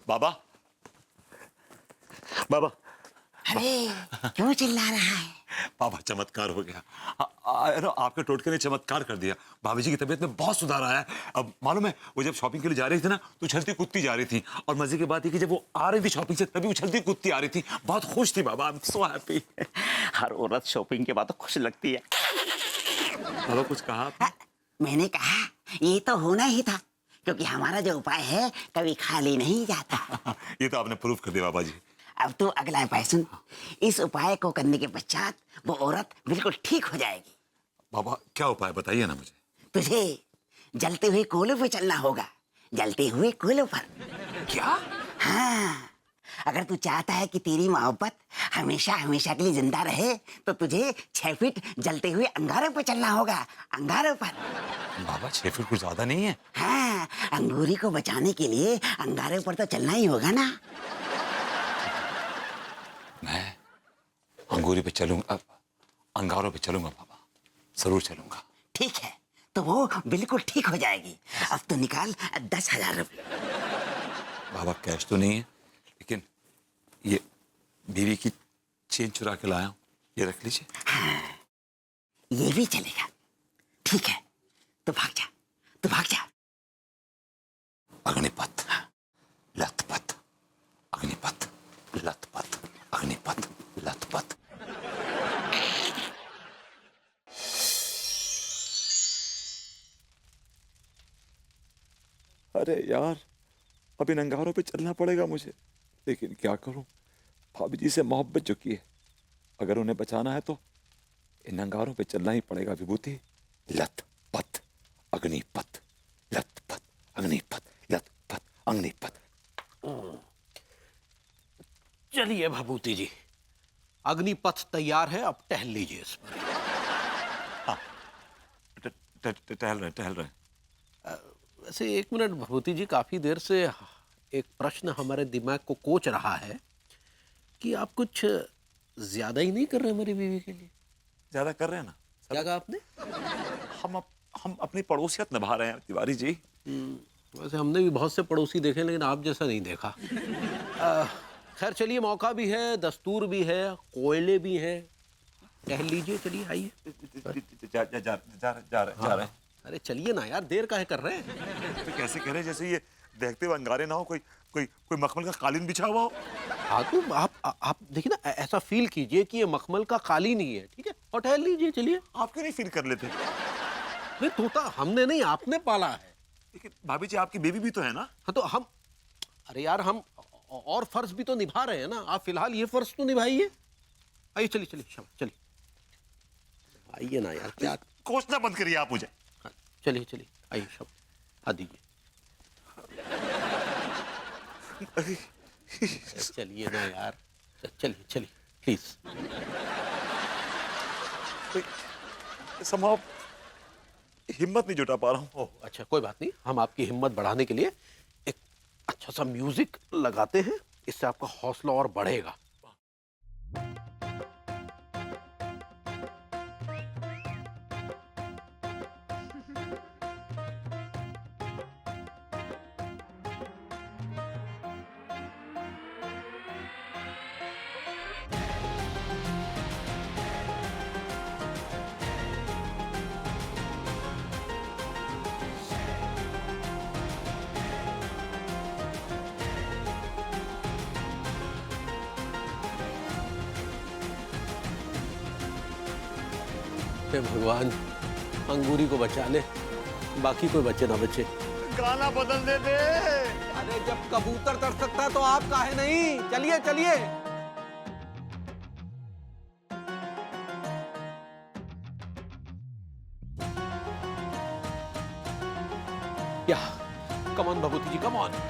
बाबा, बाबा, अरे क्यों चिल्ला रहा है? बाबा चमत्कार हो गया। आपके टोटके ने चमत्कार कर दिया। भाभी जी की तबीयत में बहुत सुधार आया है। अब मालूम है, वो जब शॉपिंग के लिए जा रही थी ना, तो उछलती कूदती जा रही थी। और मजे की बात है कि जब वो आ रही थी शॉपिंग से, तभी उछलती कूदती आ रही थी। बहुत खुश थी बाबा। I am so happy. हर औरत शॉपिंग के बाद तो खुश लगती है। बाबा कुछ कहा आपने? मैंने कहा ये तो होना ही था, क्योंकि हमारा जो उपाय है कभी खाली नहीं जाता। ये तो आपने प्रूफ कर दिया बाबा जी। अब तो अगला उपाय सुन। इस उपाय को करने के पश्चात वो औरत बिल्कुल ठीक हो जाएगी। बाबा क्या उपाय बताइए ना मुझे। तुझे जलते हुए कोयले पे चलना होगा। जलते हुए कोयलों पर। क्या? हाँ, अगर तू चाहता है कि तेरी मोहब्बत हमेशा हमेशा के लिए जिंदा रहे, तो तुझे 6 फीट जलते हुए अंगारों पर चलना होगा। अंगारों पर। बाबा 6 फीट कुछ ज्यादा नहीं है? हाँ, अंगूरी को बचाने के लिए अंगारों पर तो चलना ही होगा ना। मैं अंगूरी पे चलूंगा, अंगारों पे चलूंगा बाबा, जरूर चलूंगा। ठीक है, तो वो बिल्कुल ठीक हो जाएगी। अब तो निकाल 10,000 रुपये। बाबा कैश तो नहीं है, लेकिन ये बीवी की चेन चुरा के लाया हूं, ये रख लीजिए। हाँ, ये भी चलेगा। ठीक है, तो भाग जा, तो भाग जा। अग्निपथ, लथपथ, अग्निपथ, लथपथ, अग्निपथ, लथपथ। अरे यार, अब इन अंगारों पे चलना पड़ेगा मुझे, लेकिन क्या करूं? भाभी जी से मोहब्बत जो की है, अगर उन्हें बचाना है तो इन अंगारों पे चलना ही पड़ेगा। विभूति, लत पथ अग्निपथ, लत पथ अग्निपथ, लत पथ अग्निपथ। चलिए भभूति जी, अग्निपथ तैयार है, अब टहल लीजिए इस पर। टहल रहे। वैसे 1 मिनट भभूति जी, काफी देर से एक प्रश्न हमारे दिमाग को कोच रहा है कि आप कुछ ज्यादा ही नहीं कर रहे मेरी बीवी के लिए। ज्यादा कर रहे हैं ना? क्या कहा आपने? हम अपनी पड़ोसियत निभा रहे हैं तिवारी जी। वैसे हमने भी बहुत से पड़ोसी देखे, लेकिन आप जैसा नहीं देखा। खैर चलिए, मौका भी है, दस्तूर भी है, कोयले भी हैं। टहल लीजिए, चलिए आइए। जा रहे हैं। अरे चलिए ना यार, देर काहे कर रहे हैं? तो कैसे कह रहे हैं जैसे ये देखते हुए अंगारे ना हो, कोई मखमल का कालीन बिछा हुआ हो। हाँ तो आप देखिए ना, ऐसा फील कीजिए कि ये मखमल का कालीन ही है, ठीक है? और टहल लीजिए, चलिए। आप क्यों नहीं फील कर लेते? नहीं, तोता हमने नहीं, आपने पाला है। लेकिन भाभी जी आपकी बेबी भी तो है ना? हाँ तो हम, अरे यार, हम और फर्ज भी तो निभा रहे हैं ना। आप फिलहाल ये फर्ज तो निभाइए। आइए, चलिए चलिए, शाबाश, चलिए आइए ना यार, क्या। कोसना बंद करिए आप मुझे। हाँ, चलिए चलिए, आइए, शाबाश, आ दीजिए। चलिए ना यार, चलिए चलिए, प्लीज। संभव हिम्मत नहीं जुटा पा रहा हूँ। ओह अच्छा, कोई बात नहीं, हम आपकी हिम्मत बढ़ाने के लिए एक अच्छा सा म्यूजिक लगाते हैं, इससे आपका हौसला और बढ़ेगा। हे भगवान, अंगूरी को बचा ले, बाकी कोई बचे ना बचे। गाना बदल दे। अरे जब कबूतर कर सकता तो आप काहे नहीं? चलिए चलिए। या come on Bhabhuti ji, come on.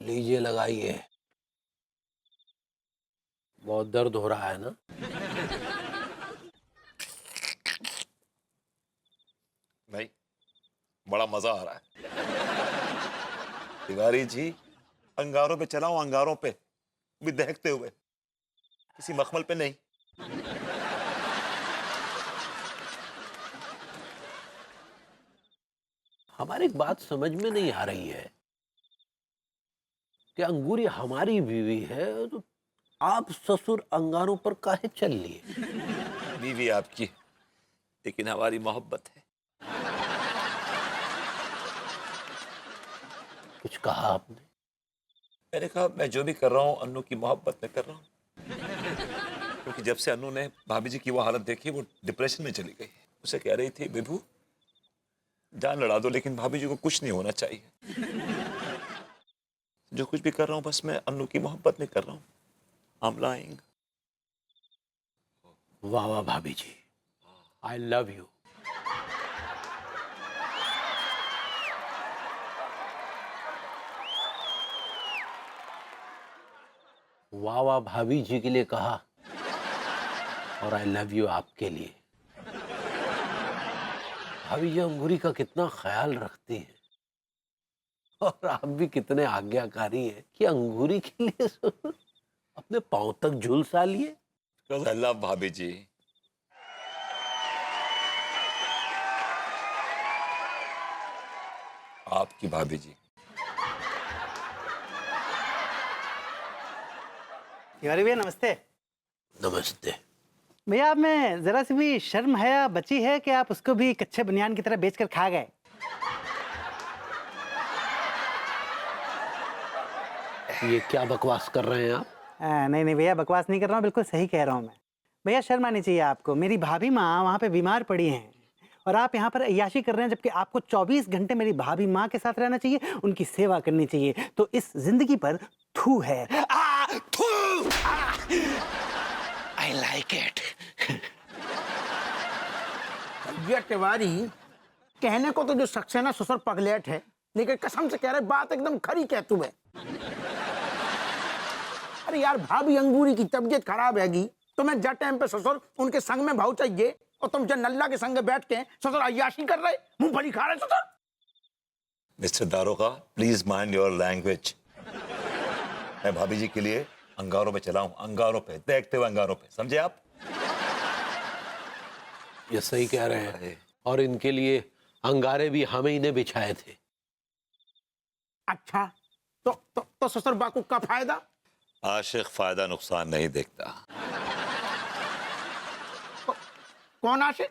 लीजिए, लगाइए। बहुत दर्द हो रहा है ना? बड़ा मजा आ रहा है। तिवारी जी, अंगारों पे चलाओ, अंगारों पे भी दहकते हुए, किसी मखमल पे नहीं। हमारी एक बात समझ में नहीं आ रही है कि अंगूरी हमारी बीवी है तो आप ससुर अंगारों पर काहे चल लिए? बीवी आपकी, लेकिन हमारी मोहब्बत है। कुछ कहा आपने? मैंने कहा मैं जो भी कर रहा हूँ अन्नू की मोहब्बत में कर रहा हूँ, क्योंकि जब से अन्नू ने भाभी जी की वो हालत देखी वो डिप्रेशन में चली गई। उसे कह रही थी विभू जान लड़ा दो, लेकिन भाभी जी को कुछ नहीं होना चाहिए। जो कुछ भी कर रहा हूँ बस मैं अन्नू की मोहब्बत में कर रहा हूँ। I'm lying। वाह वाह भाभी जी, आई लव यू। वाह वाह भाभी जी के लिए कहा और आई लव यू आपके लिए। भाभी जी अंगूरी का कितना ख्याल रखती है और आप भी कितने आज्ञाकारी हैं कि अंगूरी के लिए अपने पांव तक झुलसा लिए। Because I love भाभी जी। आपकी भाभी जी। तिवारी भैया नमस्ते। नमस्ते। भैया आप में जरा सी भी शर्म हया बची है कि आप उसको भी कच्चे बनियान की तरह बेचकर खा गए? ये क्या बकवास कर रहे हैं आप? नहीं नहीं भैया, बकवास नहीं कर रहा हूँ, बिल्कुल सही कह रहा हूँ मैं। भैया शर्म आनी चाहिए आपको। मेरी भाभी माँ वहाँ पे बीमार पड़ी हैं और आप यहाँ पर अय्याशी कर रहे हैं, जबकि आपको 24 घंटे मेरी भाभी माँ के साथ रहना चाहिए, उनकी सेवा करनी चाहिए। तो इस जिंदगी पर थू है। थू! I like it। ये तिवारी, कहने को तो जो शख्स है ना ससुर पगलेट है, लेकिन कसम से कह रहे बात एकदम खरी कह तू है। अरे यार भाभी अंगूरी की तबीयत खराब हैगी तो मैं जब टाइम पे ससुर उनके संग में भाव चाहिए और तुम जब नल्ला के संग बैठ के ससुर अय्याशी कर रहे, मूंगफली खा रहे ससुर। मिस्टर दारोगा प्लीज माइंड योर लैंग्वेज। मैं भाभी जी के लिए अंगारों पे चला हूँ, अंगारों पे देखते हुए अंगारों पे, समझे आप? ये सही कह रहे हैं और इनके लिए अंगारे भी हमें ही ने बिछाए थे। अच्छा तो ससुर बाकूक का फायदा? आशिक फायदा नुकसान नहीं देखता। कौन आशिक?